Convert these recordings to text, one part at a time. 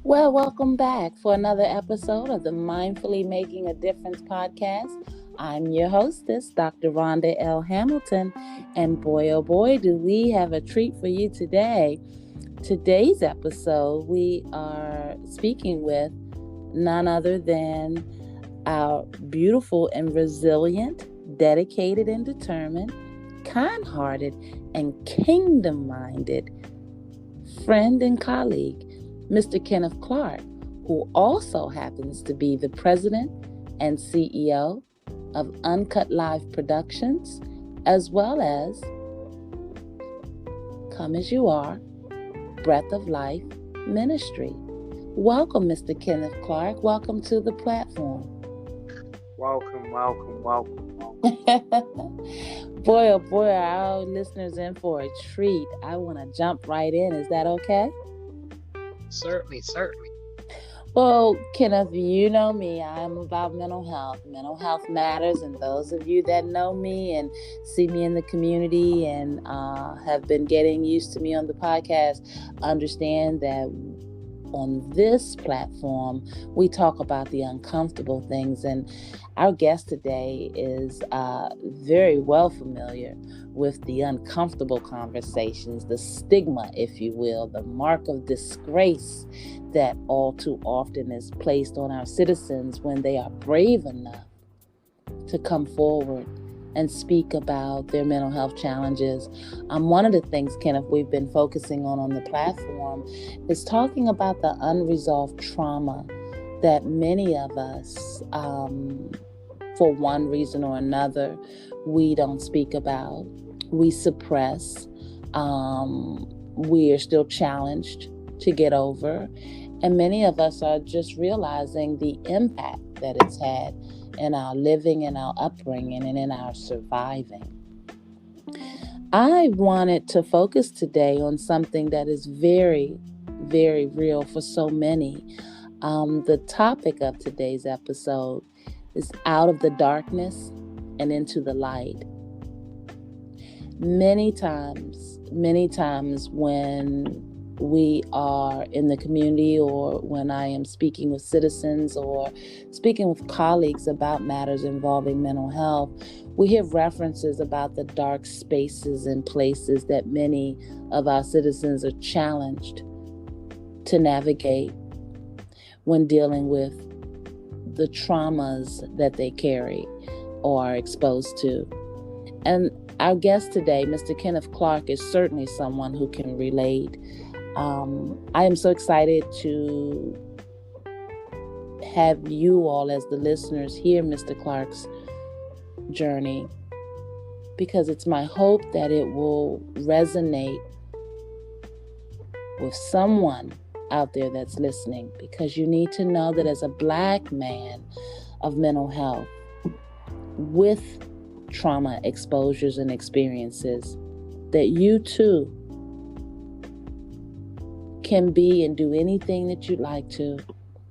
Well, welcome back for another episode of the Mindfully Making a Difference podcast. I'm your hostess, Dr. Rhonda L. Hamilton, and boy, oh boy, do we have a treat for you today. Today's episode, we are speaking with none other than our beautiful and resilient, dedicated and determined, kind-hearted, and kingdom-minded friend and colleague, Mr. Kenneth Clark, who also happens to be the president and CEO of Uncut Live Productions, as well as Come As You Are, Breath of Life Ministry. Welcome, Mr. Kenneth Clark. Welcome to the platform. Welcome. Boy, oh boy, are our listeners in for a treat. I want to jump right in. Is that okay? Certainly. Well, Kenneth, you know me. I'm about mental health. Mental health matters, and those of you that know me and see me in the community and have been getting used to me on the podcast understand that on this platform, we talk about the uncomfortable things, and our guest today is very well familiar with the uncomfortable conversations, the stigma, if you will, the mark of disgrace that all too often is placed on our citizens when they are brave enough to come forward and speak about their mental health challenges. One of the things, Kenneth, we've been focusing on the platform is talking about the unresolved trauma that many of us, for one reason or another, we don't speak about. We suppress. We are still challenged to get over. And many of us are just realizing the impact that it's had in our living, in our upbringing, and in our surviving. I wanted to focus today on something that is very, very real for so many. The topic of today's episode is out of the darkness and into the light. Many times when we are in the community, or when I am speaking with citizens or speaking with colleagues about matters involving mental health, we hear references about the dark spaces and places that many of our citizens are challenged to navigate when dealing with the traumas that they carry or are exposed to. And our guest today, Mr. Kenneth Clark, is certainly someone who can relate. I am so excited to have you all as the listeners hear Mr. Clark's journey, because it's my hope that it will resonate with someone out there that's listening, because you need to know that as a Black man of mental health with trauma exposures and experiences, that you too can be and do anything that you'd like to.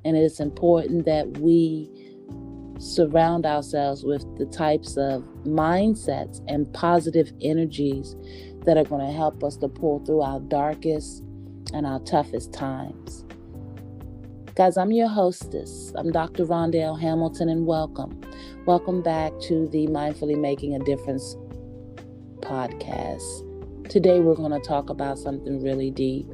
And it is important that we surround ourselves with the types of mindsets and positive energies that are going to help us to pull through our darkest and our toughest times. Guys, I'm your hostess. I'm Dr. Rhonda L. Hamilton, and welcome. Welcome back to the Mindfully Making a Difference podcast. Today we're going to talk about something really deep.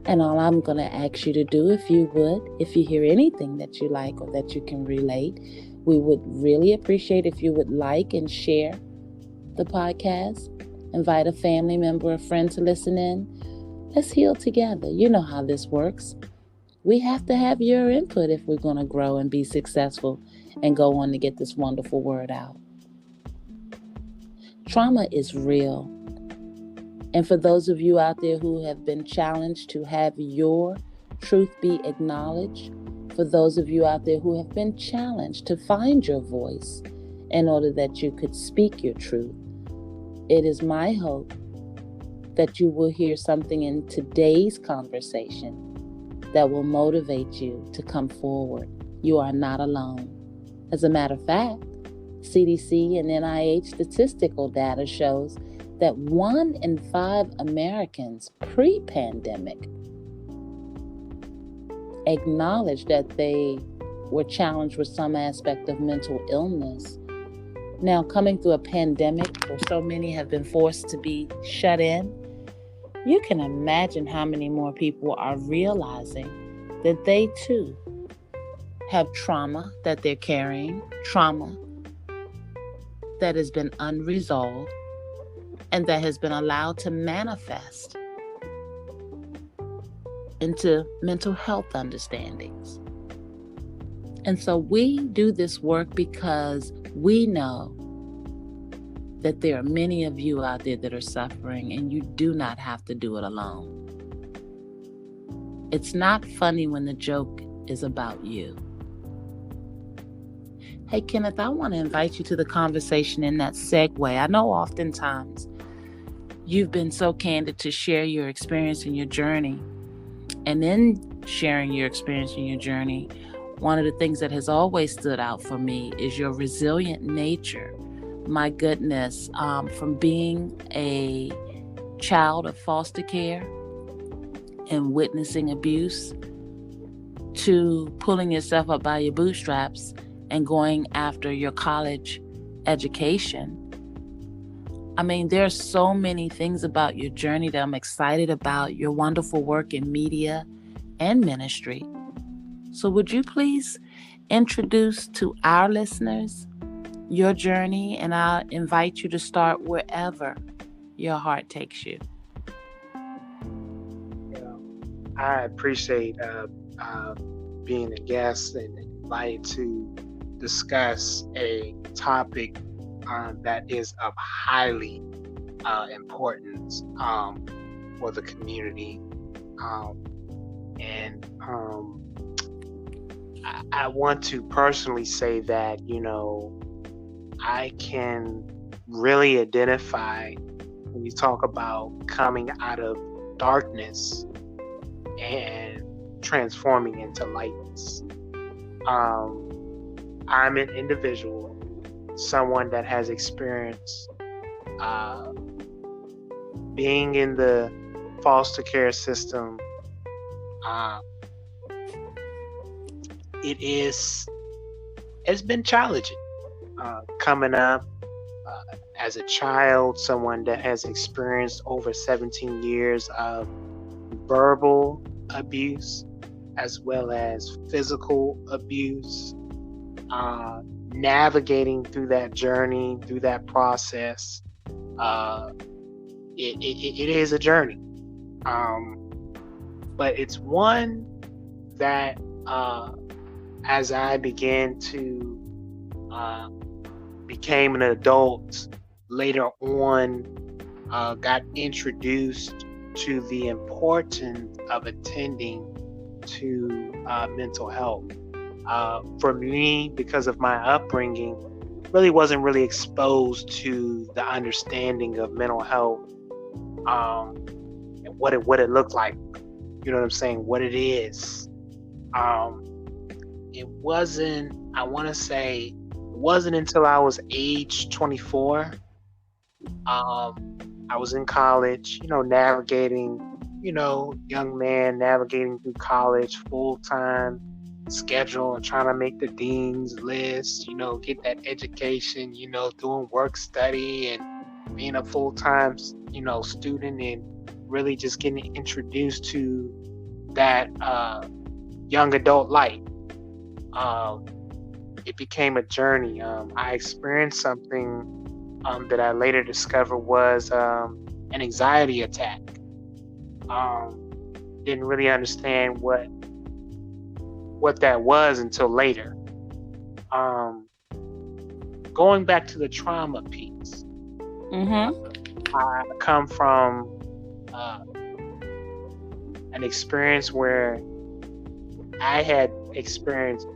And all I'm going to ask you to do, if you hear anything that you like or that you can relate, we would really appreciate if you would like and share the podcast. Invite a family member, a friend to listen in. Let's heal together. You know how this works. We have to have your input if we're going to grow and be successful and go on to get this wonderful word out. Trauma is real. And for those of you out there who have been challenged to have your truth be acknowledged, for those of you out there who have been challenged to find your voice in order that you could speak your truth, it is my hope that you will hear something in today's conversation that will motivate you to come forward. You are not alone. As a matter of fact, CDC and NIH statistical data shows that 1 in 5 Americans pre-pandemic acknowledge that they were challenged with some aspect of mental illness. Now, coming through a pandemic where so many have been forced to be shut in, you can imagine how many more people are realizing that they too have trauma that they're carrying, trauma that has been unresolved and that has been allowed to manifest into mental health understandings. And so we do this work because we know that there are many of you out there that are suffering, and you do not have to do it alone. It's not funny when the joke is about you. Hey, Kenneth, I want to invite you to the conversation in that segue. I know oftentimes you've been so candid to share your experience and your journey. And in sharing your experience and your journey, one of the things that has always stood out for me is your resilient nature. My goodness, from being a child of foster care and witnessing abuse to pulling yourself up by your bootstraps and going after your college education. I mean, there are so many things about your journey that I'm excited about, your wonderful work in media and ministry. So would you please introduce to our listeners your journey, and I'll invite you to start wherever your heart takes you. I appreciate being a guest and invited to discuss a topic that is of highly importance for the community. I want to personally say that, I can really identify when you talk about coming out of darkness and transforming into lightness. I'm an individual, someone that has experienced being in the foster care system. It's been challenging. Coming up as a child, someone that has experienced over 17 years of verbal abuse as well as physical abuse, navigating through that journey, through that process. It is a journey, but it's one that as I began to became an adult later on, got introduced to the importance of attending to mental health. For me, because of my upbringing, really wasn't really exposed to the understanding of mental health, and what it looked like. You know what I'm saying? What it is. It wasn't, I want to say, it wasn't until I was age 24. I was in college, navigating, young man navigating through college, full-time schedule and trying to make the dean's list, get that education, doing work study and being a full-time, student, and really just getting introduced to that young adult life. It became a journey. I experienced something that I later discovered was an anxiety attack. Didn't really understand what that was until later. Going back to the trauma piece, I come from an experience where I had experienced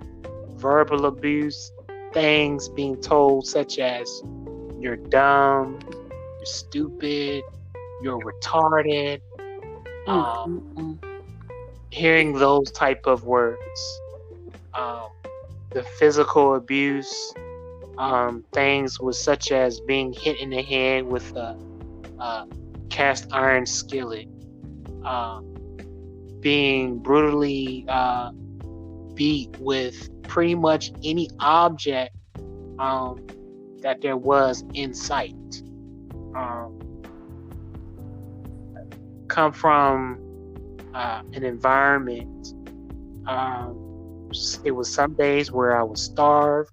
verbal abuse, things being told such as you're dumb, you're stupid, you're retarded, hearing those type of words. The physical abuse, things was such as being hit in the head with a cast iron skillet, being brutally beat with pretty much any object that there was in sight. Come from an environment. It was some days where I was starved,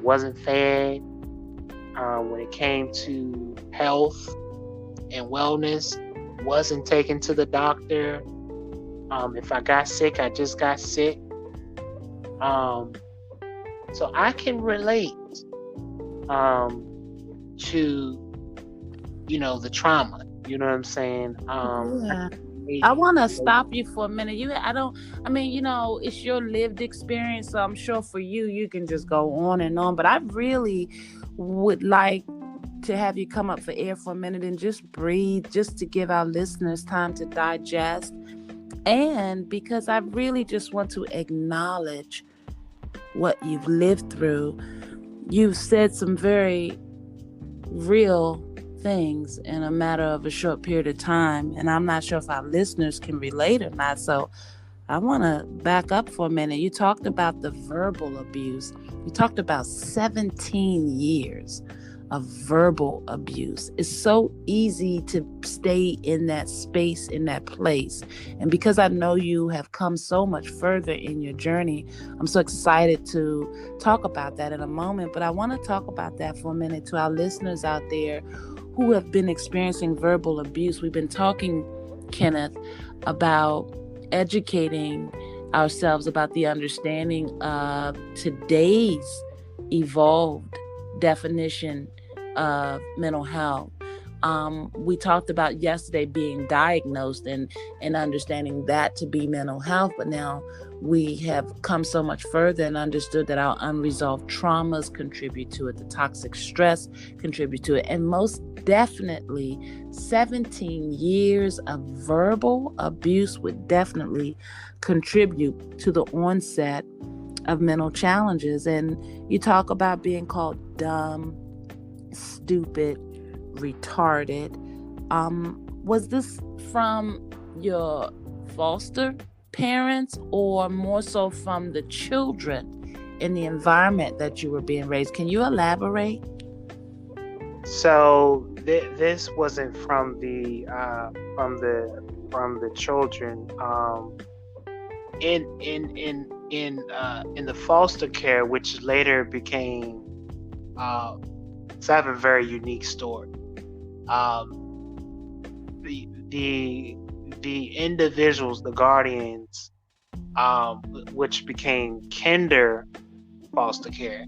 wasn't fed. When it came to health and wellness, wasn't taken to the doctor. If I got sick, I just got sick. So I can relate to, the trauma. You know what I'm saying? Yeah. I want to stop you for a minute. It's your lived experience, so I'm sure for you can just go on and on. But I really would like to have you come up for air for a minute and just breathe, just to give our listeners time to digest. And because I really just want to acknowledge what you've lived through. You've said some very real things in a matter of a short period of time, and I'm not sure if our listeners can relate or not, so I want to back up for a minute. You talked about the verbal abuse. You talked about 17 years of verbal abuse. It's so easy to stay in that space, in that place. And because I know you have come so much further in your journey, I'm so excited to talk about that in a moment. But I want to talk about that for a minute to our listeners out there who have been experiencing verbal abuse. We've been talking, Kenneth, about educating ourselves about the understanding of today's evolved definition of mental health. We talked about yesterday being diagnosed and understanding that to be mental health, but now we have come so much further and understood that our unresolved traumas contribute to it, the toxic stress contribute to it, and most definitely 17 years of verbal abuse would definitely contribute to the onset of mental challenges. And you talk about being called dumb, stupid, retarded. Was this from your foster parents or more so from the children in the environment that you were being raised? Can you elaborate? So this wasn't from the children. In the foster care, which later became. So I have a very unique story. The individuals, the guardians, which became kinder foster care.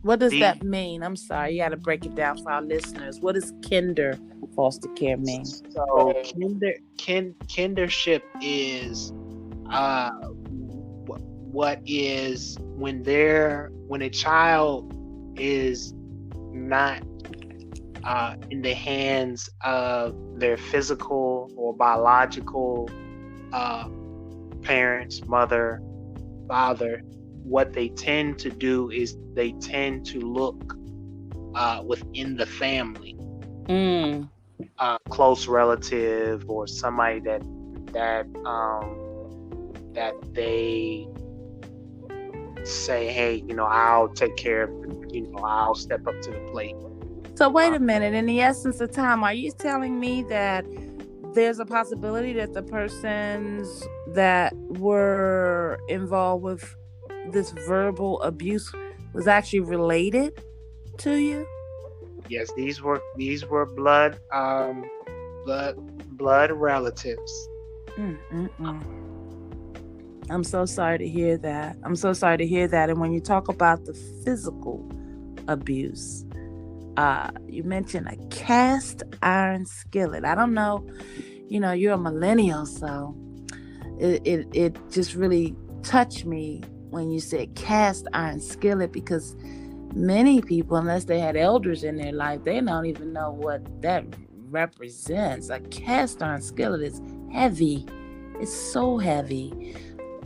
What does that mean? I'm sorry, you got to break it down for our listeners. What does kinder foster care mean? So kindership is what is when a child is not in the hands of their physical or biological parents, mother, father. What they tend to do is they tend to look within the family, close relative or somebody that they say, hey, I'll take care of it, I'll step up to the plate. So wait a minute, in the essence of time, are you telling me that there's a possibility that the persons that were involved with this verbal abuse was actually related to you? Yes, these were blood relatives. I'm so sorry to hear that. And when you talk about the physical abuse, you mentioned a cast iron skillet. I don't know, you're a millennial, so it just really touched me when you said cast iron skillet, because many people, unless they had elders in their life, they don't even know what that represents. A cast iron skillet is heavy. It's so heavy.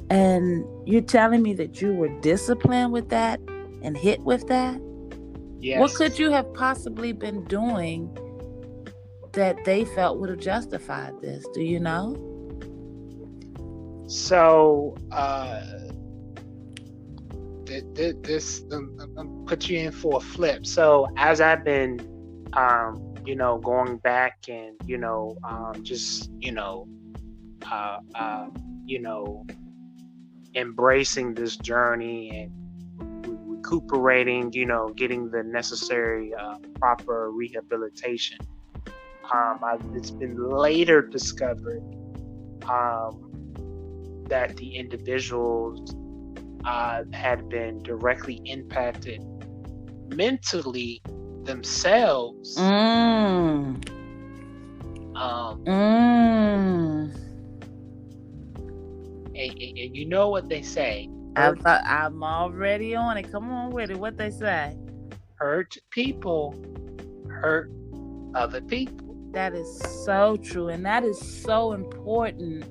And you're telling me that you were disciplined with that and hit with that? Yes. What could you have possibly been doing that they felt would have justified this. Do you know? So, this put you in for a flip. So, as I've been, going back and, just, embracing this journey and recuperating, getting the necessary proper rehabilitation. It's been later discovered that the individuals had been directly impacted mentally themselves. And you know what they say. I'm already on it. Come on with it. What they say? Hurt people hurt other people. That is so true. And that is so important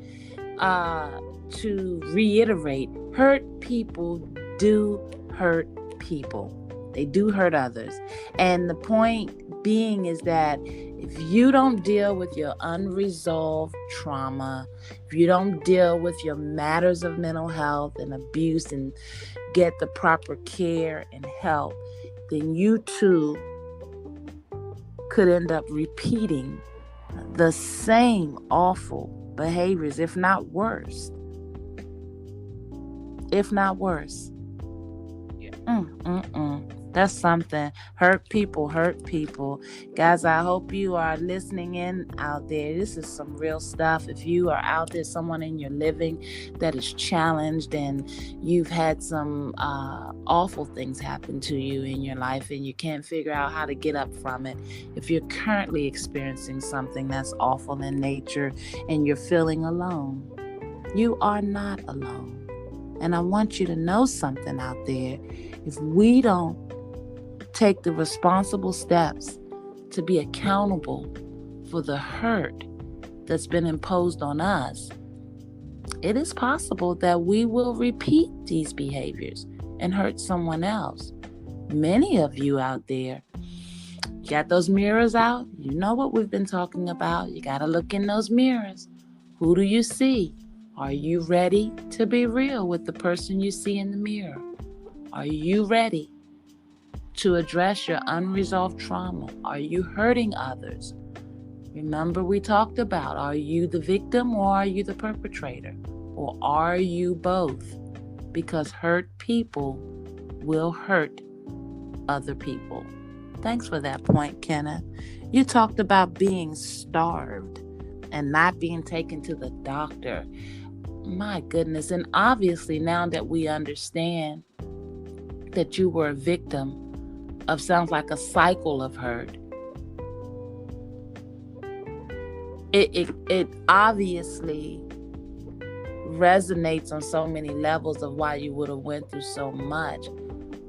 to reiterate. Hurt people do hurt people. They do hurt others. And the point being is that if you don't deal with your unresolved trauma, if you don't deal with your matters of mental health and abuse and get the proper care and help, then you too could end up repeating the same awful behaviors, if not worse. If not worse. Yeah. That's something. Hurt people. Guys, I hope you are listening in out there. This is some real stuff. If you are out there, someone in your living that is challenged and you've had some awful things happen to you in your life and you can't figure out how to get up from it. If you're currently experiencing something that's awful in nature and you're feeling alone, you are not alone. And I want you to know something out there. If we don't take the responsible steps to be accountable for the hurt that's been imposed on us, it is possible that we will repeat these behaviors and hurt someone else. Many of you out there, you got those mirrors out. You know what we've been talking about. You got to look in those mirrors. Who do you see? Are you ready to be real with the person you see in the mirror? Are you ready to address your unresolved trauma? Are you hurting others? Remember we talked about, are you the victim or are you the perpetrator? Or are you both? Because hurt people will hurt other people. Thanks for that point, Kenneth. You talked about being starved and not being taken to the doctor. My goodness. And obviously now that we understand that you were a victim of, sounds like a cycle of hurt, it obviously resonates on so many levels of why you would have went through so much.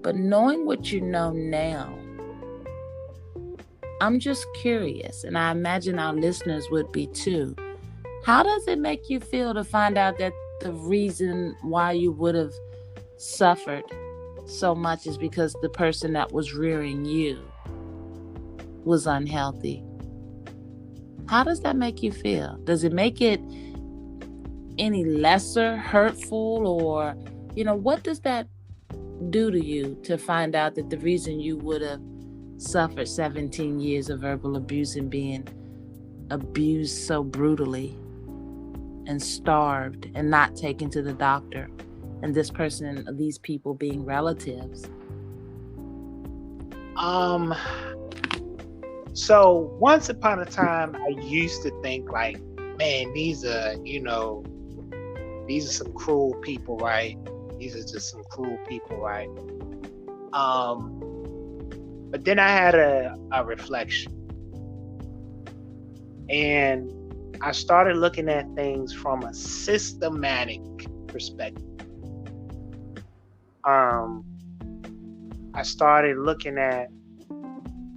But knowing what you know now, I'm just curious, and I imagine our listeners would be too. How does it make you feel to find out that the reason why you would have suffered so much is because the person that was rearing you was unhealthy? How does that make you feel? Does it make it any lesser hurtful, or, what does that do to you to find out that the reason you would have suffered 17 years of verbal abuse and being abused so brutally and starved and not taken to the doctor, and this person, these people being relatives? So once upon a time, I used to think like, man, these are some cruel people, right? These are just some cruel people, right? But then I had a reflection, and I started looking at things from a systematic perspective. I started looking at,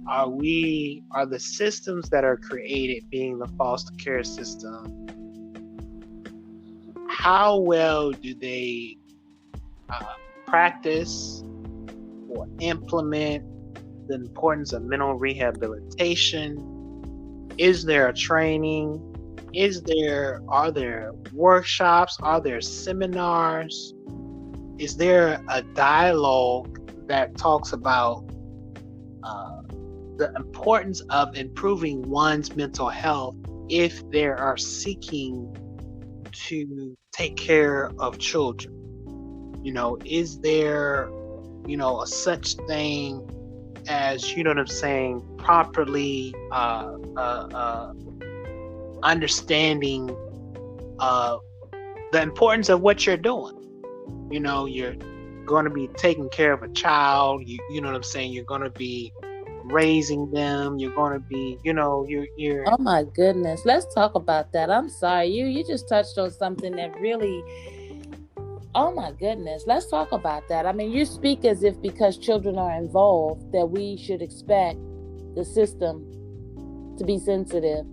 are the systems that are created, being the foster care system, how well do they practice or implement the importance of mental rehabilitation Is there a training? Are there workshops? Are there seminars? Is there a dialogue that talks about the importance of improving one's mental health if they are seeking to take care of children? Is there, a such thing as, what I'm saying, properly understanding the importance of what you're doing? You're going to be taking care of a child. You know what I'm saying? You're going to be raising them. You're going to be, you're. Oh my goodness. Let's talk about that. I'm sorry. You just touched on something that really, oh my goodness. Let's talk about that. I mean, you speak as if because children are involved that we should expect the system to be sensitive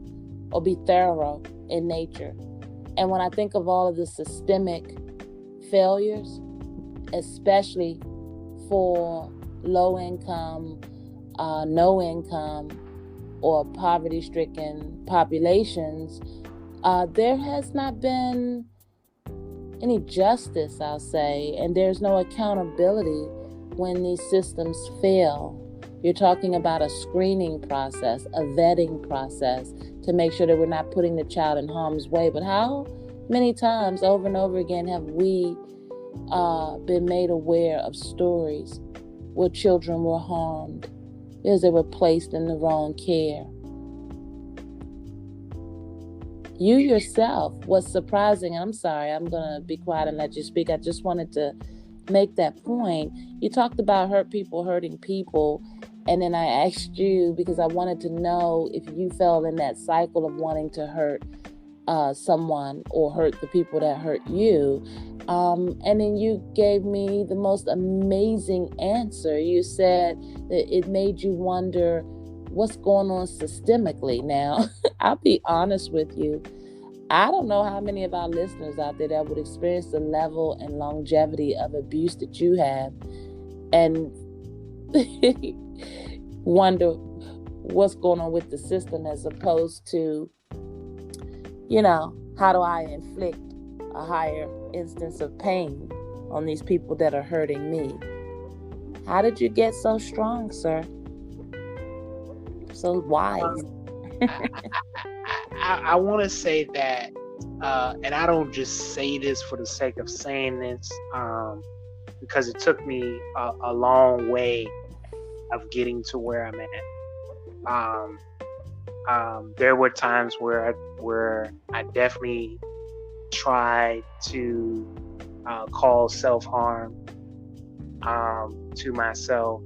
or be thorough in nature. And when I think of all of the systemic failures, especially for low income, no income, or poverty-stricken populations, there has not been any justice, I'll say, and there's no accountability when these systems fail. You're talking about a screening process, a vetting process to make sure that we're not putting the child in harm's way. But how many times over and over again have we been made aware of stories where children were harmed because they were placed in the wrong care? You yourself, what's surprising, and I'm sorry, I'm going to be quiet and let you speak. I just wanted to make that point. You talked about hurt people hurting people, and then I asked you because I wanted to know if you fell in that cycle of wanting to hurt someone or hurt the people that hurt you. And then you gave me the most amazing answer. You said that it made you wonder what's going on systemically. Now, I'll be honest with you. I don't know how many of our listeners out there that would experience the level and longevity of abuse that you have and wonder what's going on with the system, as opposed to, how do I inflict a higher instance of pain on these people that are hurting me? How did you get so strong, sir? So wise. I want to say that, and I don't just say this for the sake of saying this, because it took me a long way of getting to where I'm at. There were times where I definitely tried to cause self-harm to myself,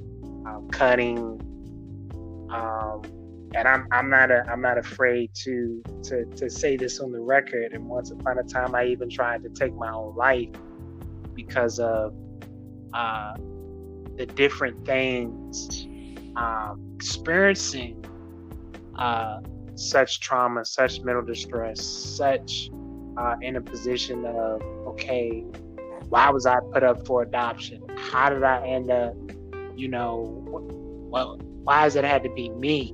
cutting. And I'm not afraid to say this on the record. And once upon a time, I even tried to take my own life because of the different things, experiencing such trauma, such mental distress, such in a position of, okay, why was I put up for adoption? How did I end up, why does it have to be me?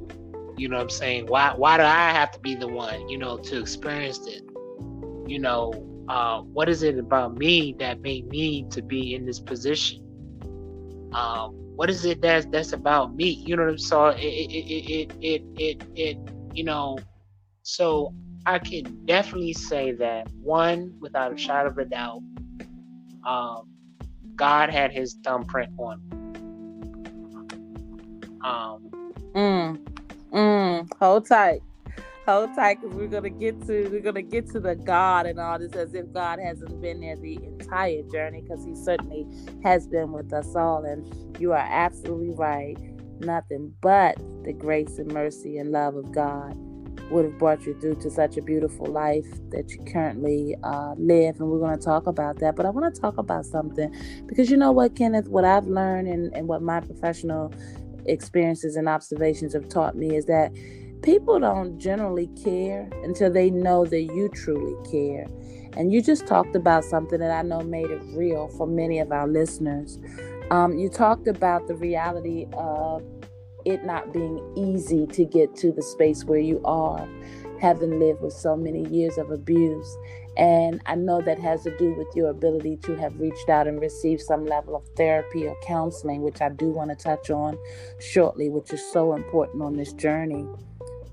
You know what I'm saying? Why do I have to be the one, to experience it? What is it about me that made me to be in this position? What is it that's about me? You know what I'm saying? So I can definitely say that, one, without a shadow of a doubt, God had his thumbprint on me. Hold tight, because we're gonna get to the God and all this, as if God hasn't been there the entire journey, because he certainly has been with us all. And you are absolutely right. Nothing but the grace and mercy and love of God would have brought you through to such a beautiful life that you currently live. And we're going to talk about that. But I want to talk about something, because you know what, Kenneth, what I've learned and what my professional experiences and observations have taught me is that people don't generally care until they know that you truly care. And you just talked about something that I know made it real for many of our listeners. You talked about the reality of it not being easy to get to the space where you are, having lived with so many years of abuse. And I know that has to do with your ability to have reached out and received some level of therapy or counseling, which I do want to touch on shortly, which is so important on this journey.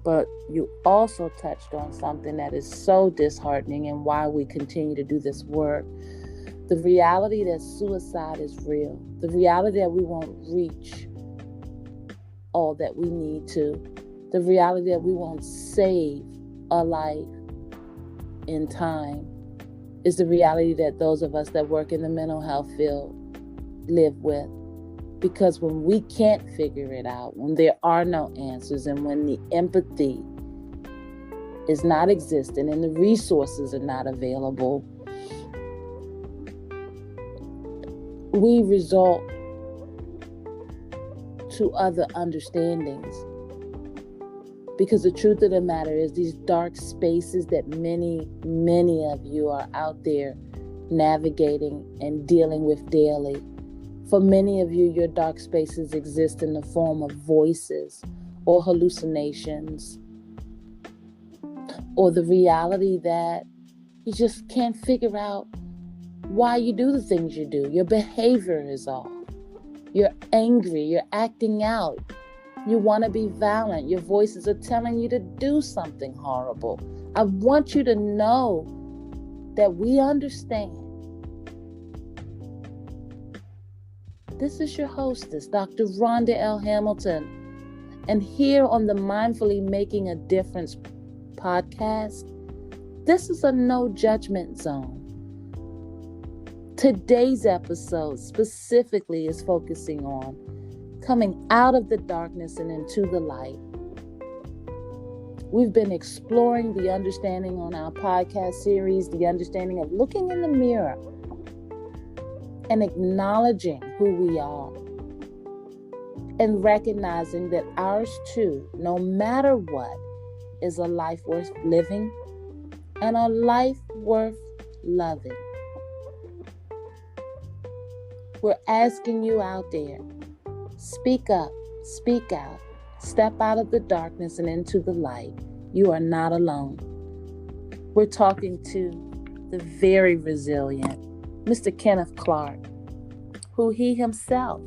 But you also touched on something that is so disheartening and why we continue to do this work. The reality that suicide is real. The reality that we won't reach all that we need to. The reality that we won't save a life in time is the reality that those of us that work in the mental health field live with. Because when we can't figure it out, when there are no answers, and when the empathy is not existent and the resources are not available, we resort to other understandings. Because the truth of the matter is, these dark spaces that many of you are out there navigating and dealing with daily, for many of you, your dark spaces exist in the form of voices or hallucinations, or the reality that you just can't figure out why you do the things you do. Your behavior is off. You're angry. You're acting out. You want to be violent. Your voices are telling you to do something horrible. I want you to know that we understand. This is your hostess, Dr. Rhonda L. Hamilton. And here on the Mindfully Making a Difference podcast, this is a no judgment zone. Today's episode specifically is focusing on coming out of the darkness and into the light. We've been exploring the understanding on our podcast series, the understanding of looking in the mirror and acknowledging who we are, and recognizing that ours too, no matter what, is a life worth living and a life worth loving. We're asking you out there, speak up, speak out, step out of the darkness and into the light. You are not alone. We're talking to the very resilient Mr. Kenneth Clark, who he himself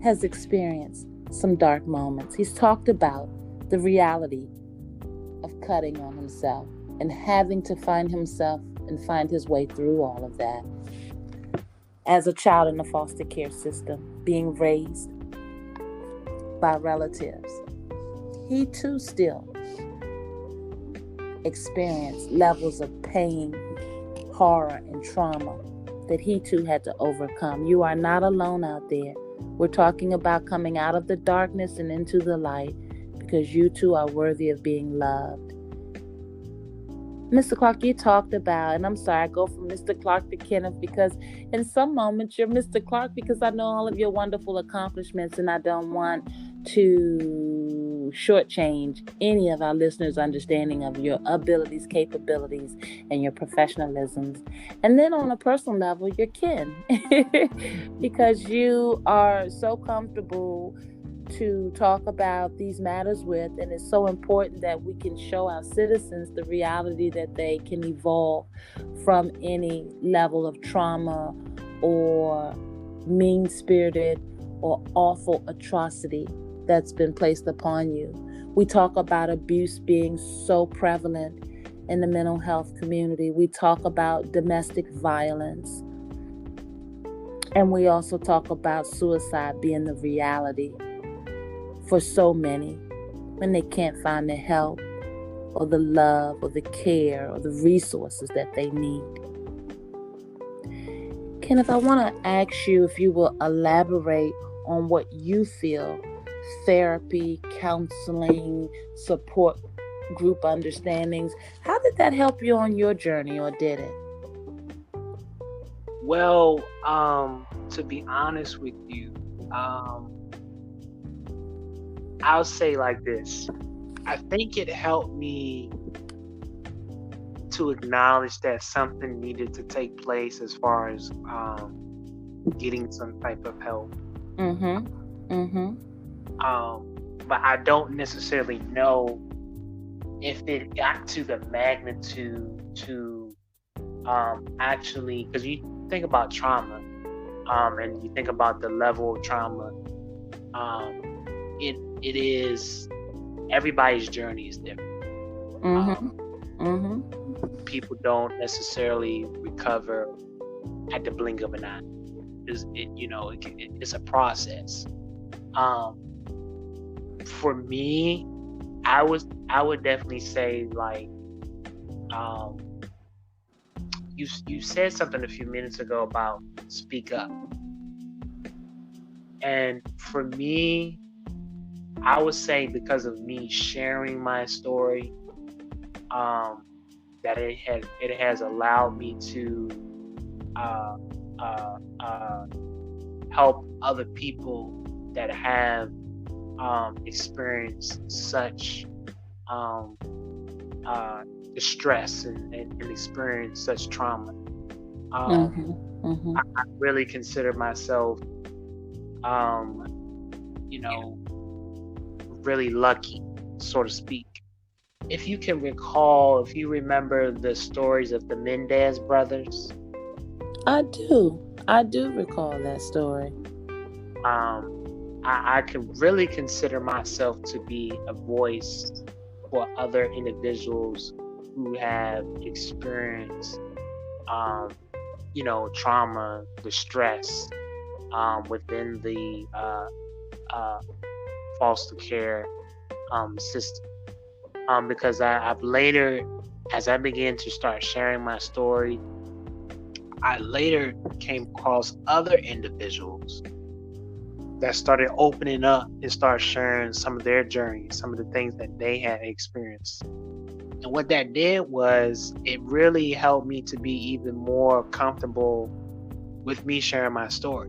has experienced some dark moments. He's talked about the reality of cutting on himself and having to find himself and find his way through all of that. As a child in the foster care system, being raised by relatives, he too still experienced levels of pain, horror, and trauma that he too had to overcome. You are not alone out there. We're talking about coming out of the darkness and into the light, because you too are worthy of being loved. Mr. Clark, you talked about, and I'm sorry, I go from Mr. Clark to Kenneth, because in some moments you're Mr. Clark because I know all of your wonderful accomplishments, and I don't want to shortchange any of our listeners' understanding of your abilities, capabilities, and your professionalisms. And then on a personal level, you're Ken, because you are so comfortable to talk about these matters with, and it's so important that we can show our citizens the reality that they can evolve from any level of trauma or mean-spirited or awful atrocity that's been placed upon you. We talk about abuse being so prevalent in the mental health community. We talk about domestic violence, and we also talk about suicide being the reality for so many when they can't find the help or the love or the care or the resources that they need. Kenneth, I want to ask you if you will elaborate on what you feel therapy, counseling, support group understandings, how did that help you on your journey, or did it? Well, to be honest with you, I'll say like this. I think it helped me to acknowledge that something needed to take place as far as getting some type of help. Mm-hmm. Mm-hmm. But I don't necessarily know if it got to the magnitude to actually, because you think about trauma, and you think about the level of trauma, it is, everybody's journey is different. Mm-hmm. Mm-hmm. People don't necessarily recover at the blink of an eye. It's a process. For me, I would definitely say, like, you said something a few minutes ago about speak up, and for me, I would say, because of me sharing my story, that it has allowed me to uh, uh, uh, help other people that have experienced such distress and experienced such trauma. Mm-hmm. Mm-hmm. I really consider myself, really lucky, so to speak. If you remember the stories of the Mendez brothers, I do recall that story. I can really consider myself to be a voice for other individuals who have experienced, trauma, distress, within the foster care system. Because I've later, as I began to start sharing my story, I later came across other individuals that started opening up and start sharing some of their journeys, some of the things that they had experienced. And what that did was, it really helped me to be even more comfortable with me sharing my story.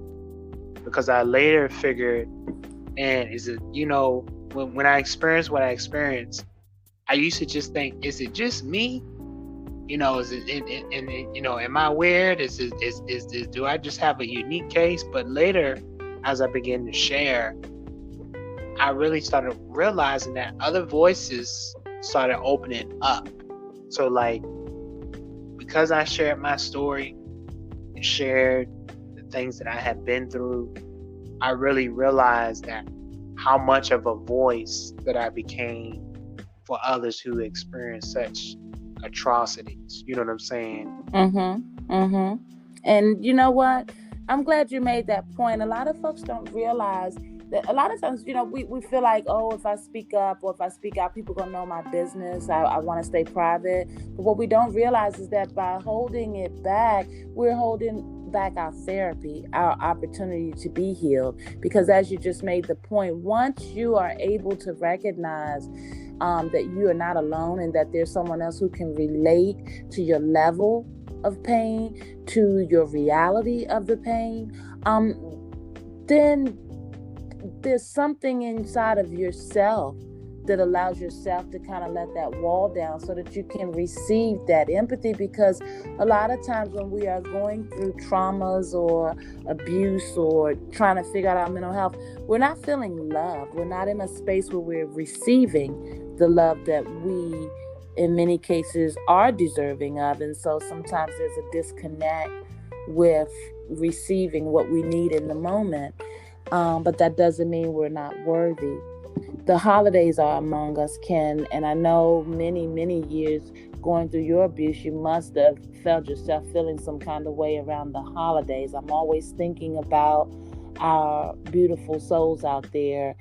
Because I later figured, man, when I experienced what I experienced, I used to just think, is it just me? Is it, am I weird? Do I just have a unique case? But later, as I began to share, I really started realizing that other voices started opening up. So, like, because I shared my story and shared the things that I had been through, I really realized that how much of a voice that I became for others who experience such atrocities. You know what I'm saying? Mm-hmm. Mm-hmm. And you know what? I'm glad you made that point. A lot of folks don't realize that a lot of times, we feel like, oh, if I speak up or if I speak out, people gonna know my business. I want to stay private. But what we don't realize is that by holding it back, we're holding back our therapy, our opportunity to be healed. Because as you just made the point, once you are able to recognize that you are not alone and that there's someone else who can relate to your level of pain, to your reality of the pain, then there's something inside of yourself that allows yourself to kind of let that wall down so that you can receive that empathy. Because a lot of times when we are going through traumas or abuse or trying to figure out our mental health, we're not feeling love. We're not in a space where we're receiving the love that we, in many cases, are deserving of. And so sometimes there's a disconnect with receiving what we need in the moment. But that doesn't mean we're not worthy. The holidays are among us, Ken, and I know many, many years going through your abuse, you must have felt yourself feeling some kind of way around the holidays. I'm always thinking about our beautiful souls out there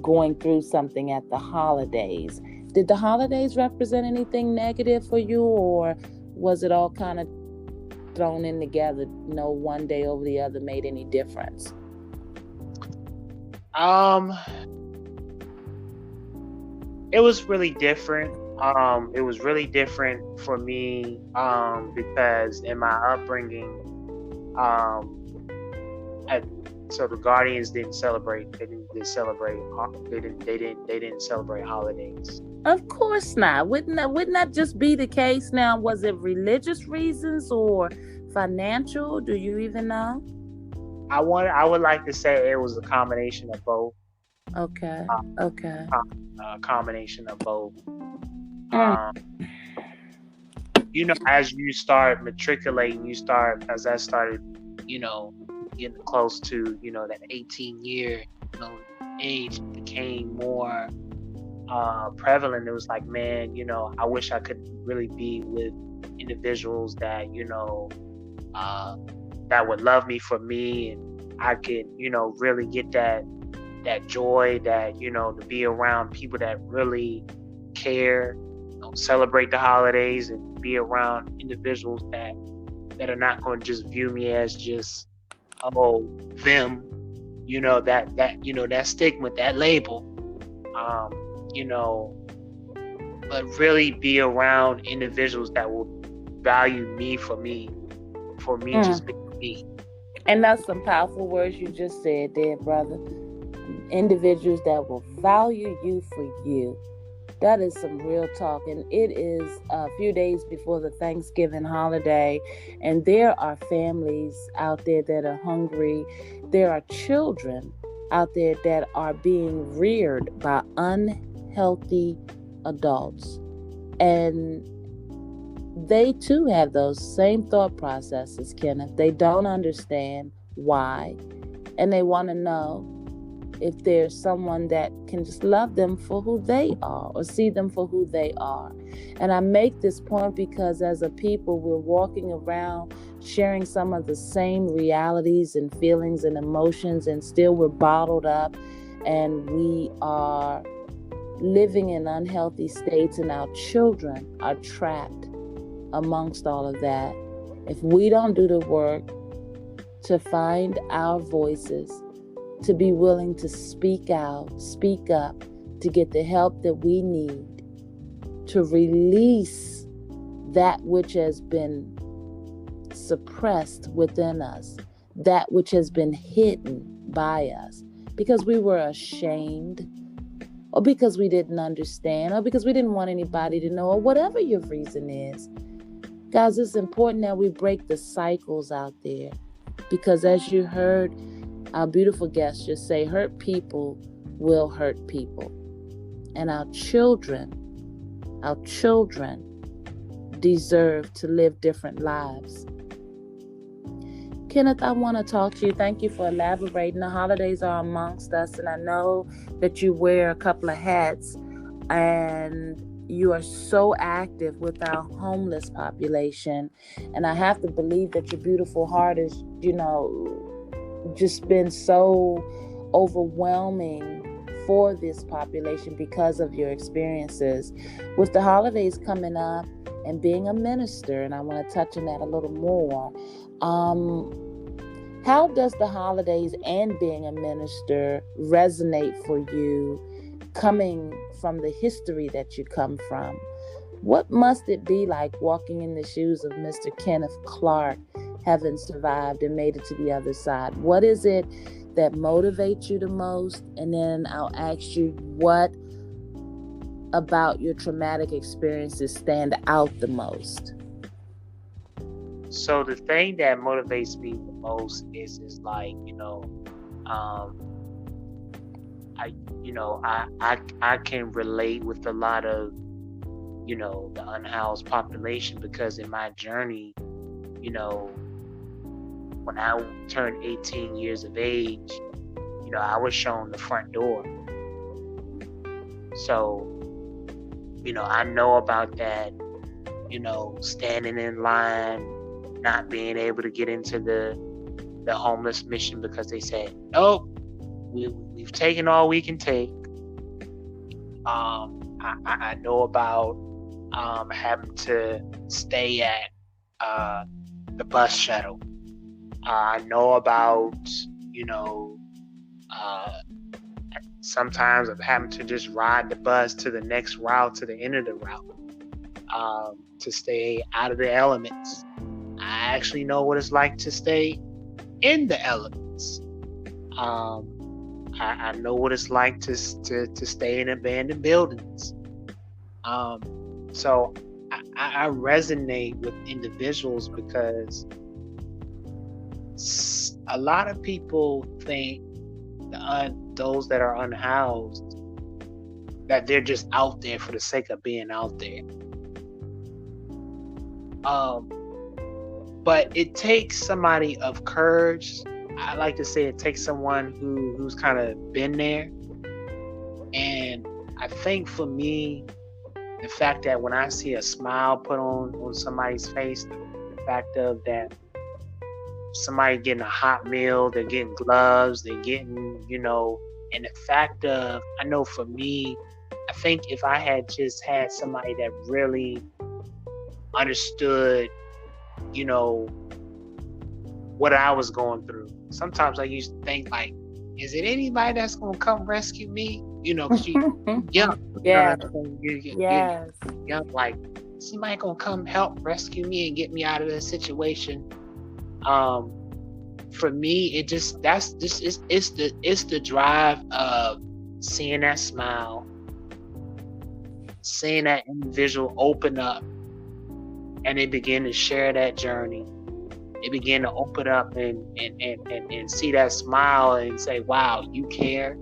going through something at the holidays. Did the holidays represent anything negative for you, or was it all kind of thrown in together? No one day over the other made any difference? It was really different. It was really different for me, because in my upbringing, so the Guardians didn't celebrate. They didn't celebrate holidays. Of course not. Wouldn't that just be the case? Now, was it religious reasons or financial? Do you even know? I would like to say it was a combination of both. Okay. Uh, Okay. a combination of both. Mm. Um, as you start matriculating, as I started, getting close to, that 18 year, age became more prevalent. It was like, man, I wish I could really be with individuals that, that would love me for me, and I could, really get that joy, that, to be around people that really care, celebrate the holidays, and be around individuals that are not going to just view me as just, them, that stigma, that label, um, you know, but really be around individuals that will value me for me just Mm. being me. And that's some powerful words you just said there, brother. Individuals that will value you for you. That is some real talk. And it is a few days before the Thanksgiving holiday. And there are families out there that are hungry. There are children out there that are being reared by unhealthy adults. And they too have those same thought processes, Kenneth. They don't understand why. And they want to know if there's someone that can just love them for who they are, or see them for who they are. And I make this point because as a people, we're walking around sharing some of the same realities and feelings and emotions, and still we're bottled up, and we are living in unhealthy states, and our children are trapped amongst all of that. If we don't do the work to find our voices, to be willing to speak out, speak up, to get the help that we need, to release that which has been suppressed within us, that which has been hidden by us, because we were ashamed, or because we didn't understand, or because we didn't want anybody to know, or whatever your reason is. Guys, it's important that we break the cycles out there, because as you heard our beautiful guest just say, hurt people will hurt people. And our children deserve to live different lives. Kenneth, I want to talk to you. Thank you for elaborating. The holidays are amongst us, and I know that you wear a couple of hats, and you are so active with our homeless population. And I have to believe that your beautiful heart is, just been so overwhelming for this population because of your experiences. With the holidays coming up and being a minister, and I want to touch on that a little more, how does the holidays and being a minister resonate for you, coming from the history that you come from? What must it be like walking in the shoes of Mr. Kenneth Clark, having survived and made it to the other side? What is it that motivates you the most? And then I'll ask you, what about your traumatic experiences stand out the most? So the thing that motivates me the most is like, I can relate with a lot of, the unhoused population, because in my journey, when I turned 18 years of age, I was shown the front door. So, I know about that, standing in line, not being able to get into the homeless mission because they said, nope, we've taken all we can take. I know about having to stay at the bus shuttle. I know about, sometimes of having to just ride the bus to the next route, to the end of the route, to stay out of the elements. I actually know what it's like to stay in the elements. I know what it's like to stay in abandoned buildings. So I resonate with individuals because a lot of people think those that are unhoused, that they're just out there for the sake of being out there. But it takes somebody of courage. I like to say it takes someone who's kind of been there. And I think for me, the fact that when I see a smile put on somebody's face, the fact of that somebody getting a hot meal, they're getting gloves, they're getting, and the fact of, I know for me, I think if I had just had somebody that really understood, what I was going through. Sometimes I used to think like, is it anybody that's going to come rescue me? Because you young. Yeah. You're young, like, somebody going to come help rescue me and get me out of this situation. For me, it's the drive of seeing that smile, seeing that individual open up, and they begin to share that journey. They begin to open up and see that smile and say, wow, you care,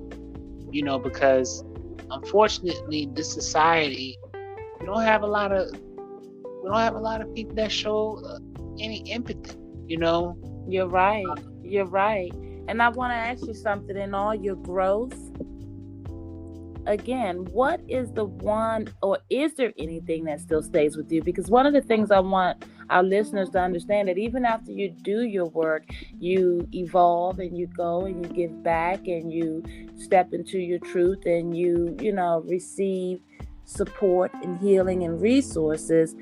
because unfortunately this society, we don't have a lot of people that show any empathy, You're right. And I want to ask you something. In all your growth, again, what is the one, or is there anything that still stays with you? Because one of the things I want our listeners to understand, that even after you do your work, you evolve and you go and you give back and you step into your truth and you receive support and healing and resources.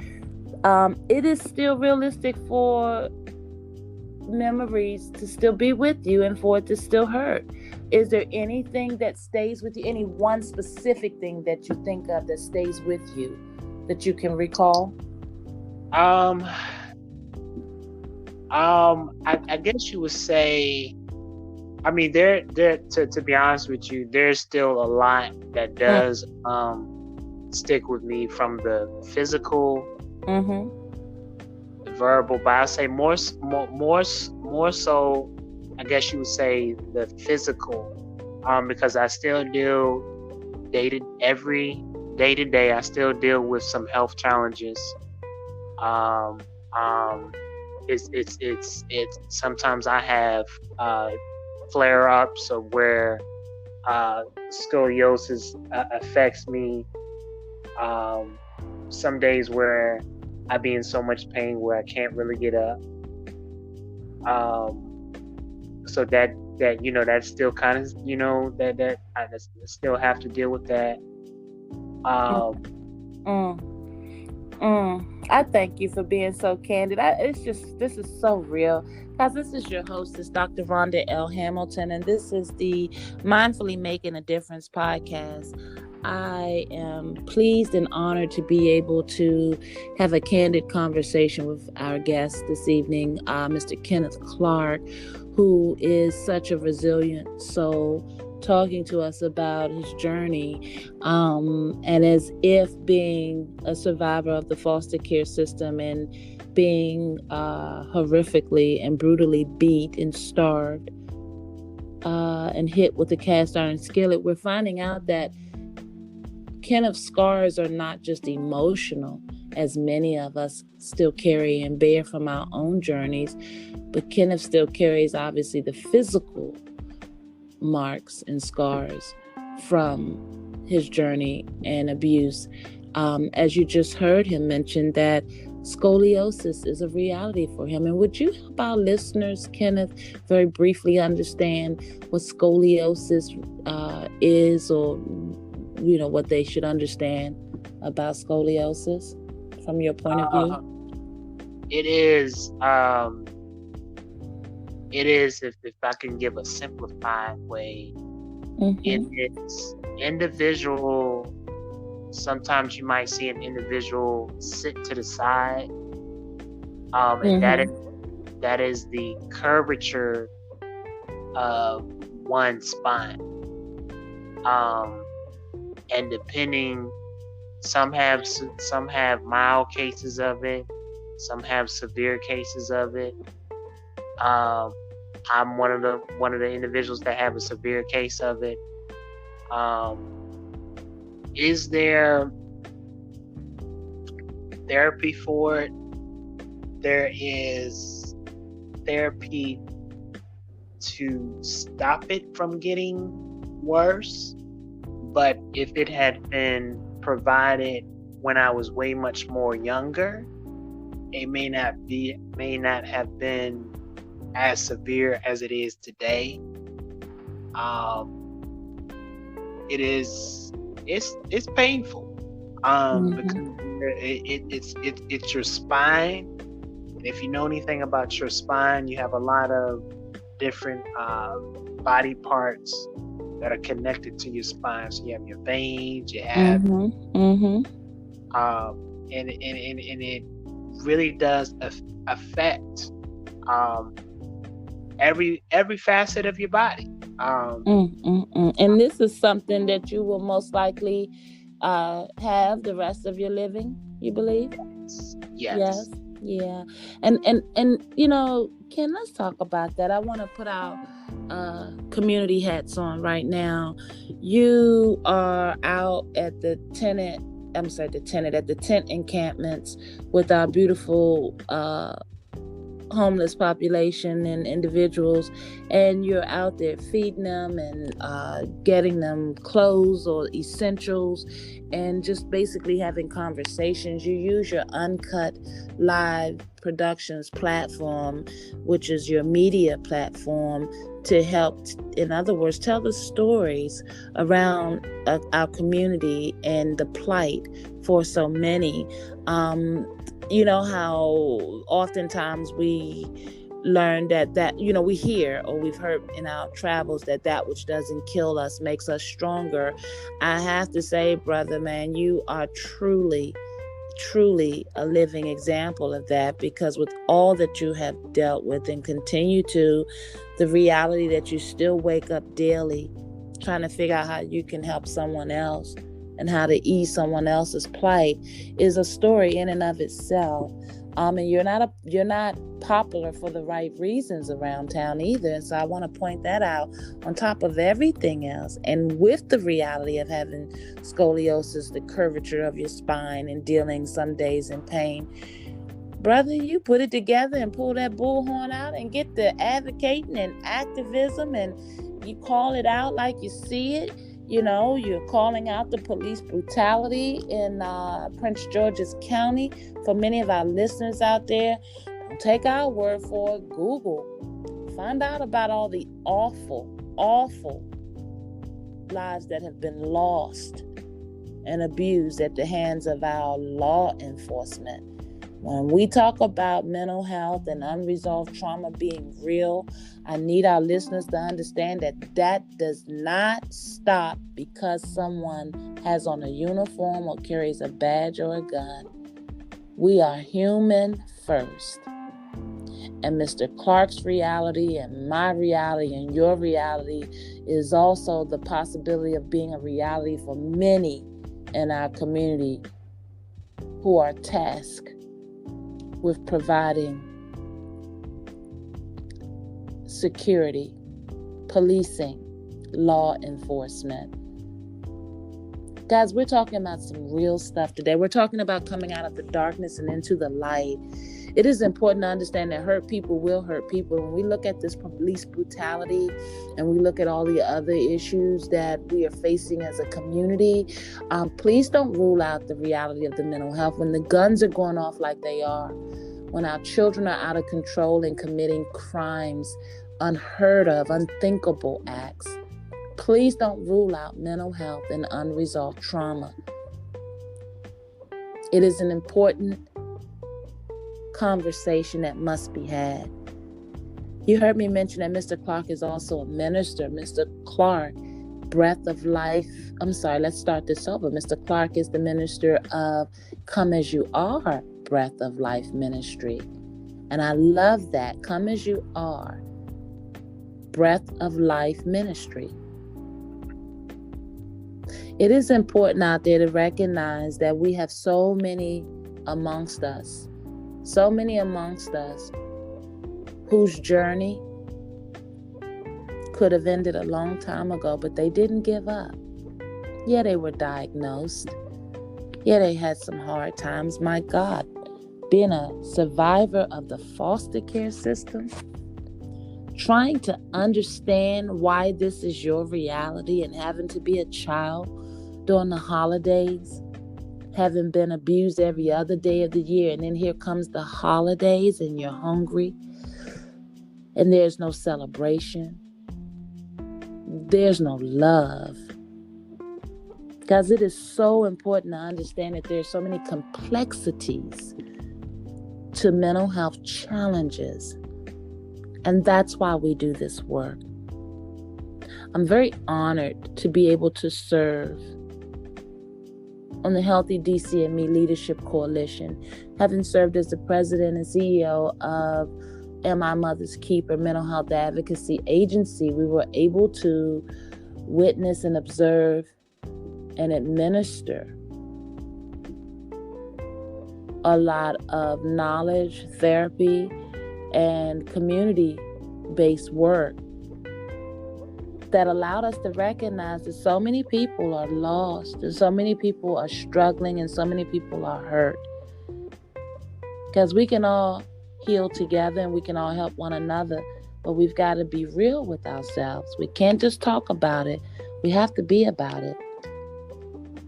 It is still realistic for memories to still be with you and for it to still hurt. Is there anything that stays with you? Any one specific thing that you think of that stays with you that you can recall? I guess you would say, I mean, there to be honest with you, there's still a lot that does stick with me, from the physical, the verbal, but I say more so, I guess you would say the physical, because I still deal day to day. I still deal with some health challenges. It's sometimes I have flare-ups of where scoliosis affects me. Some days where I be in so much pain where I can't really get up. So that that's still kind of that I still have to deal with that. I thank you for being so candid. This is so real. Guys, this is your hostess, Dr. Rhonda L. Hamilton, and this is the Mindfully Making a Difference podcast. I am pleased and honored to be able to have a candid conversation with our guest this evening, Mr. Kenneth Clark, who is such a resilient soul, talking to us about his journey, and as if being a survivor of the foster care system and being horrifically and brutally beat and starved and hit with a cast iron skillet, we're finding out that Kenneth's scars are not just emotional, as many of us still carry and bear from our own journeys, but Kenneth still carries, obviously, the physical marks and scars from his journey and abuse. As you just heard him mention that scoliosis is a reality for him. And would you help our listeners, Kenneth, very briefly understand what scoliosis is, or what they should understand about scoliosis from your point of view? It is, if I can give a simplified way, it is individual. Sometimes you might see an individual sit to the side, and that is the curvature of one spine. And depending, some have mild cases of it, some have severe cases of it. I'm one of the individuals that have a severe case of it. Is there therapy for it? There is therapy to stop it from getting worse, but if it had been provided when I was way much more younger, it may not have been as severe as it is today. It's painful. Because it's your spine. And if you know anything about your spine, you have a lot of different body parts that are connected to your spine. So you have your veins, you have, and it really does affect every facet of your body. And this is something that you will most likely have the rest of your living, you believe? Yes. Yeah. And Ken, let's talk about that. I want to put our community hats on right now. You are out at the tent encampments with our beautiful homeless population and individuals, and you're out there feeding them and getting them clothes or essentials and just basically having conversations. You use your Uncut Live Productions platform, which is your media platform, to help, in other words, tell the stories around our community and the plight for so many. You know how oftentimes we learn that we hear or we've heard in our travels that which doesn't kill us makes us stronger. I have to say, brother, man, you are truly a living example of that, because with all that you have dealt with and continue to, the reality that you still wake up daily trying to figure out how you can help someone else and how to ease someone else's plight is a story in and of itself. And you're not popular for the right reasons around town either. And so I want to point that out on top of everything else. And with the reality of having scoliosis, the curvature of your spine, and dealing some days in pain, brother, you put it together and pull that bullhorn out and get the advocating and activism, and you call it out like you see it. You're calling out the police brutality in Prince George's County. For many of our listeners out there, don't take our word for it. Google. Find out about all the awful, awful lives that have been lost and abused at the hands of our law enforcement. When we talk about mental health and unresolved trauma being real, I need our listeners to understand that does not stop because someone has on a uniform or carries a badge or a gun. We are human first. And Mr. Clark's reality and my reality and your reality is also the possibility of being a reality for many in our community who are tasked with providing security, policing, law enforcement. Guys, we're talking about some real stuff today. We're talking about coming out of the darkness and into the light. It is important to understand that hurt people will hurt people. When we look at this police brutality and we look at all the other issues that we are facing as a community, please don't rule out the reality of the mental health. When the guns are going off like they are, when our children are out of control and committing crimes, unheard of, unthinkable acts, please don't rule out mental health and unresolved trauma. It is an important conversation that must be had. You heard me mention that Mr. Clark is also a minister. Mr. Clark, Breath of Life. Let's start this over. Mr. Clark is the minister of Come As You Are, Breath of Life Ministry. And I love that. Come As You Are, Breath of Life Ministry. It is important out there to recognize that we have so many amongst us whose journey could have ended a long time ago, but they didn't give up. Yeah, they were diagnosed. Yeah, they had some hard times. My God, being a survivor of the foster care system, trying to understand why this is your reality and having to be a child during the holidays, having been abused every other day of the year, and then here comes the holidays and you're hungry and there's no celebration. There's no love. Because it is so important to understand that there's so many complexities to mental health challenges. And that's why we do this work. I'm very honored to be able to serve on the Healthy DCME Leadership Coalition, having served as the president and CEO of Am I Mother's Keeper Mental Health Advocacy Agency. We were able to witness and observe and administer a lot of knowledge, therapy, and community-based work that allowed us to recognize that so many people are lost, and so many people are struggling, and so many people are hurt. Because we can all heal together and we can all help one another, but we've got to be real with ourselves. We can't just talk about it. We have to be about it.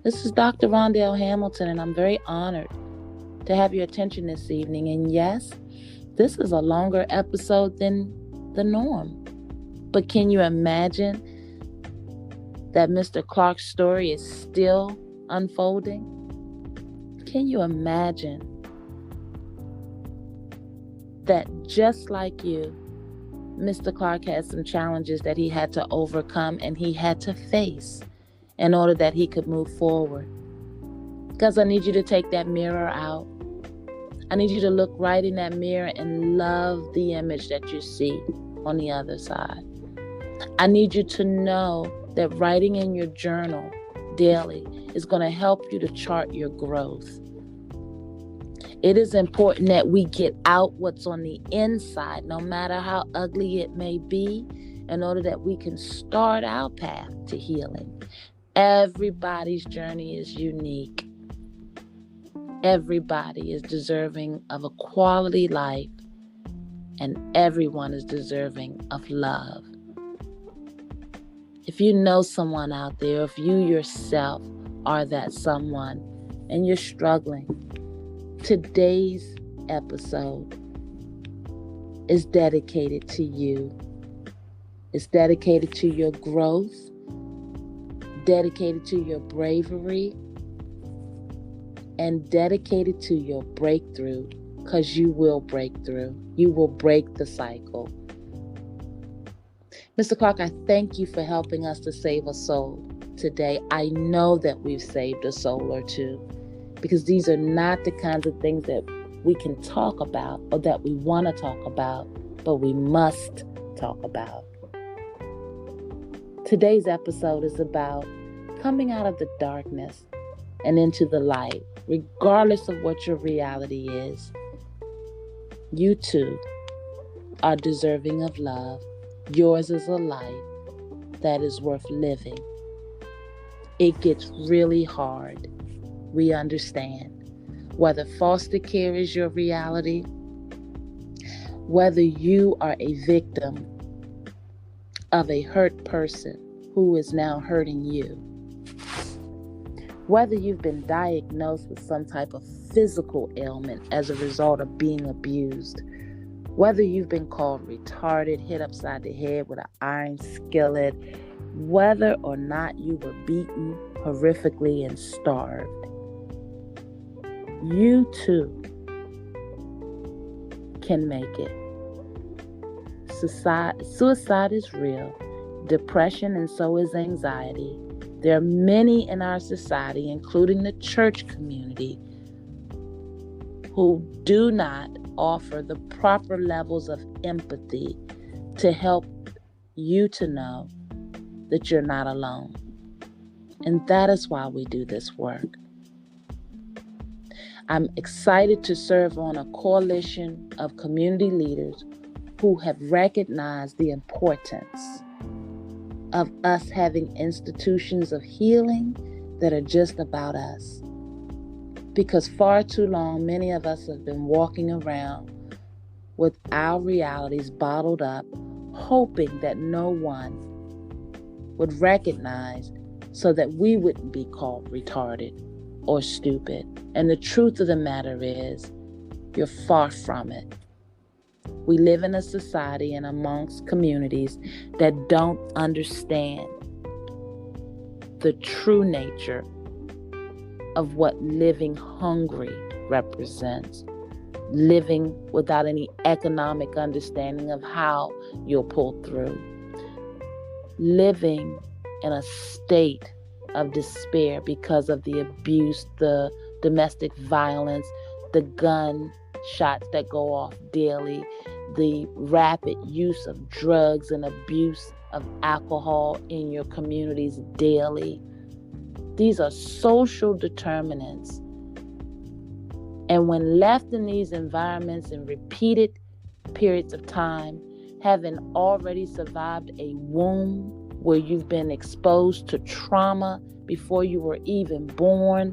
This is Dr. Rondell Hamilton, and I'm very honored to have your attention this evening. And yes, this is a longer episode than the norm. But can you imagine that Mr. Clark's story is still unfolding? Can you imagine that just like you, Mr. Clark had some challenges that he had to overcome and he had to face in order that he could move forward? Because I need you to take that mirror out. I need you to look right in that mirror and love the image that you see on the other side. I need you to know that writing in your journal daily is going to help you to chart your growth. It is important that we get out what's on the inside, no matter how ugly it may be, in order that we can start our path to healing. Everybody's journey is unique. Everybody is deserving of a quality life, and everyone is deserving of love. If you know someone out there, if you yourself are that someone and you're struggling, today's episode is dedicated to you. It's dedicated to your growth, dedicated to your bravery, and dedicated to your breakthrough, because you will break through. You will break the cycle. Mr. Clark, I thank you for helping us to save a soul today. I know that we've saved a soul or two, because these are not the kinds of things that we can talk about or that we want to talk about, but we must talk about. Today's episode is about coming out of the darkness and into the light, regardless of what your reality is. You too are deserving of love. Yours is a life that is worth living. It gets really hard. We understand. Whether foster care is your reality, whether you are a victim of a hurt person who is now hurting you, whether you've been diagnosed with some type of physical ailment as a result of being abused, whether you've been called retarded, hit upside the head with an iron skillet, whether or not you were beaten horrifically and starved, you too can make it. Suicide is real, depression, and so is anxiety. There are many in our society, including the church community, who do not offer the proper levels of empathy to help you to know that you're not alone. And that is why we do this work. I'm excited to serve on a coalition of community leaders who have recognized the importance of us having institutions of healing that are just about us. Because far too long, many of us have been walking around with our realities bottled up, hoping that no one would recognize so that we wouldn't be called retarded or stupid. And the truth of the matter is, you're far from it. We live in a society and amongst communities that don't understand the true nature of what living hungry represents. Living without any economic understanding of how you'll pull through. Living in a state of despair because of the abuse, the domestic violence, the gun shots that go off daily, the rapid use of drugs and abuse of alcohol in your communities daily. These are social determinants. And when left in these environments in repeated periods of time, having already survived a womb where you've been exposed to trauma before you were even born,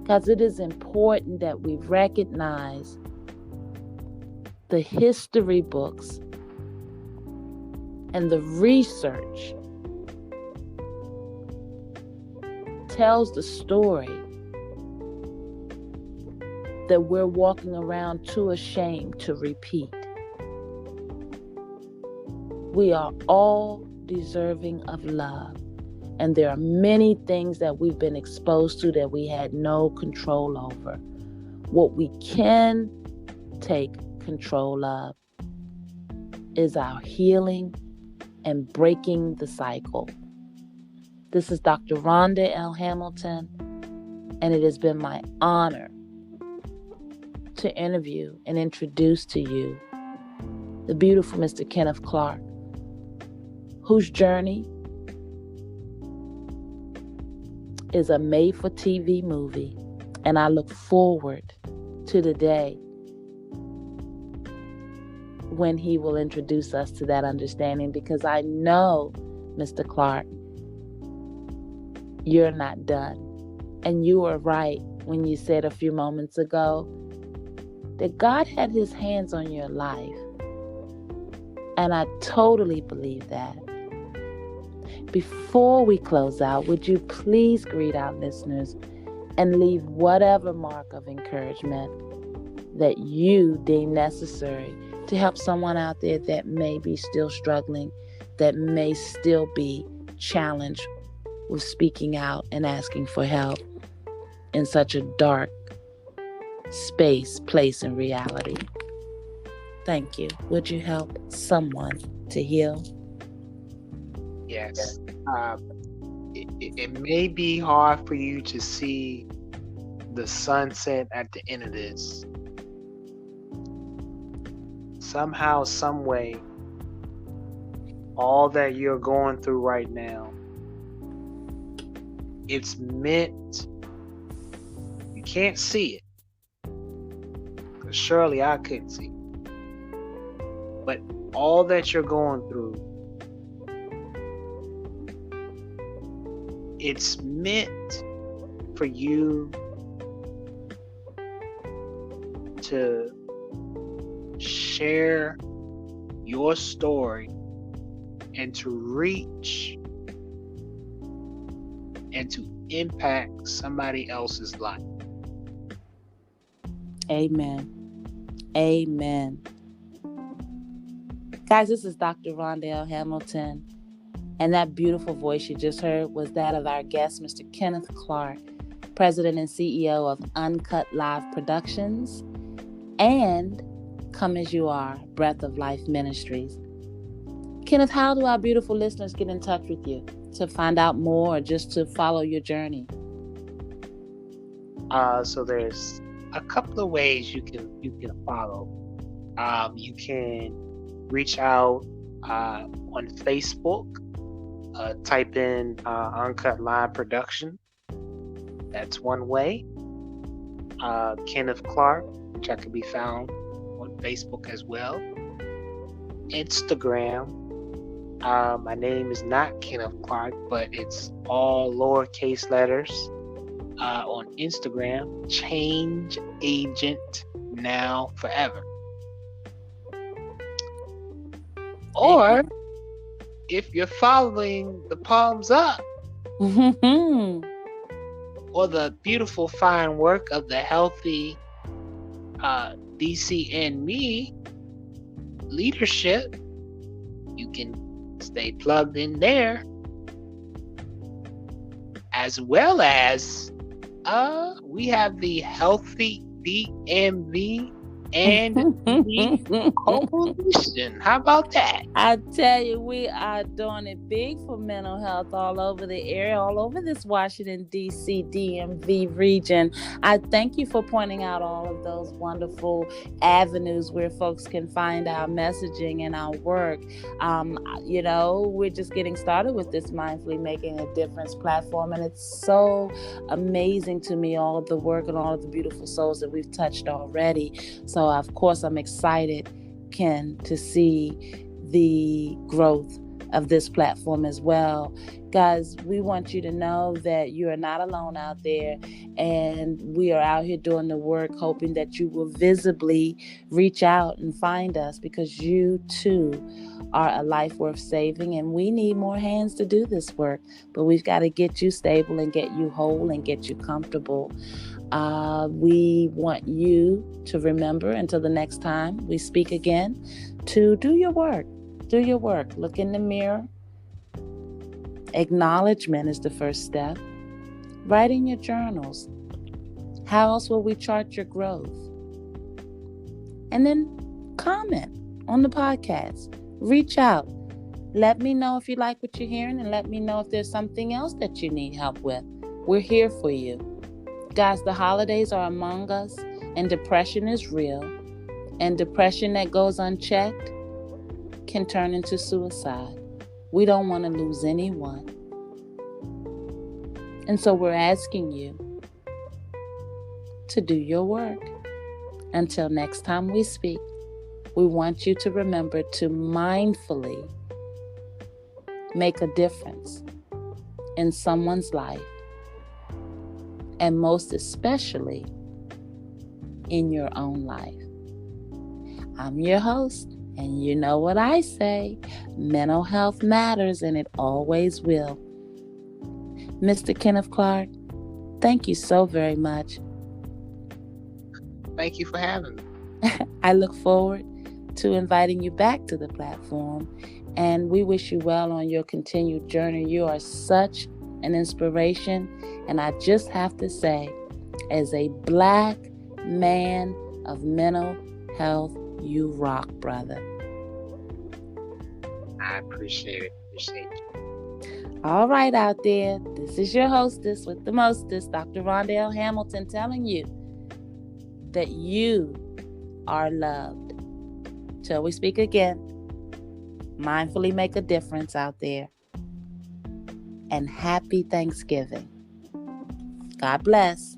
because it is important that we recognize the history books and the research tells the story that we're walking around too ashamed to repeat. We are all deserving of love. And there are many things that we've been exposed to that we had no control over. What we can take control of is our healing and breaking the cycle. This is Dr. Rhonda L. Hamilton, and it has been my honor to interview and introduce to you the beautiful Mr. Kenneth Clark, whose journey is a made-for-TV movie, and I look forward to the day when he will introduce us to that understanding, because I know, Mr. Clark, you're not done. And you were right when you said a few moments ago that God had his hands on your life. And I totally believe that. Before we close out, would you please greet our listeners and leave whatever mark of encouragement that you deem necessary to help someone out there that may be still struggling, that may still be challenged with speaking out and asking for help in such a dark space, place, and reality. Thank you. Would you help someone to heal? Yes. It may be hard for you to see the sunset at the end of this. Somehow, some way, all that you're going through right now, it's meant, you can't see it. Because surely I couldn't see it. But all that you're going through, it's meant for you to share your story and to reach and to impact somebody else's life. Amen. Amen. Guys, this is Dr. Rhonda L. Hamilton. And that beautiful voice you just heard was that of our guest, Mr. Kenneth Clark, President and CEO of Uncut Live Productions and Come As You Are, Breath of Life Ministries. Kenneth, how do our beautiful listeners get in touch with you to find out more or just to follow your journey? So there's a couple of ways you can follow. You can reach out on Facebook. Type in Uncut Live Production. That's one way. Kenneth Clark, which I can be found on Facebook as well. Instagram, My name is not Kenneth Clark, but it's all lowercase letters. On Instagram, Change Agent Now Forever. Or if you're following the Palms Up or the beautiful fine work of the healthy DC and me leadership, you can stay plugged in there, as well as we have the healthy DMV and the coalition. How about that? I tell you, we are doing it big for mental health all over the area, all over this Washington, D.C., DMV region. I thank you for pointing out all of those wonderful avenues where folks can find our messaging and our work. We're just getting started with this Mindfully Making a Difference platform, and it's so amazing to me, all of the work and all of the beautiful souls that we've touched already. So, of course, I'm excited, Ken, to see the growth of this platform as well. Guys, we want you to know that you are not alone out there, and we are out here doing the work, hoping that you will visibly reach out and find us, because you too are a life worth saving, and we need more hands to do this work. But we've got to get you stable and get you whole and get you comfortable. We want you to remember, until the next time we speak again, to do your work. Do your work. Look in the mirror. Acknowledgement is the first step. Write in your journals. How else will we chart your growth? And then comment on the podcast. Reach out. Let me know if you like what you're hearing, and let me know if there's something else that you need help with. We're here for you. Guys, the holidays are among us, and depression is real. And depression that goes unchecked can turn into suicide. We don't want to lose anyone. And so we're asking you to do your work. Until next time we speak, we want you to remember to mindfully make a difference in someone's life, and most especially in your own life. I'm your host, and you know what I say: mental health matters, and it always will. Mr. Kenneth Clark, thank you so very much. Thank you for having me. I look forward to inviting you back to the platform, and we wish you well on your continued journey. You are such an inspiration, and I just have to say, as a Black man of mental health, you rock, brother. I appreciate it. Appreciate you. All right, out there, this is your hostess with the mostest, Dr. Rondell Hamilton, telling you that you are loved. Till we speak again, mindfully make a difference out there. And happy Thanksgiving. God bless.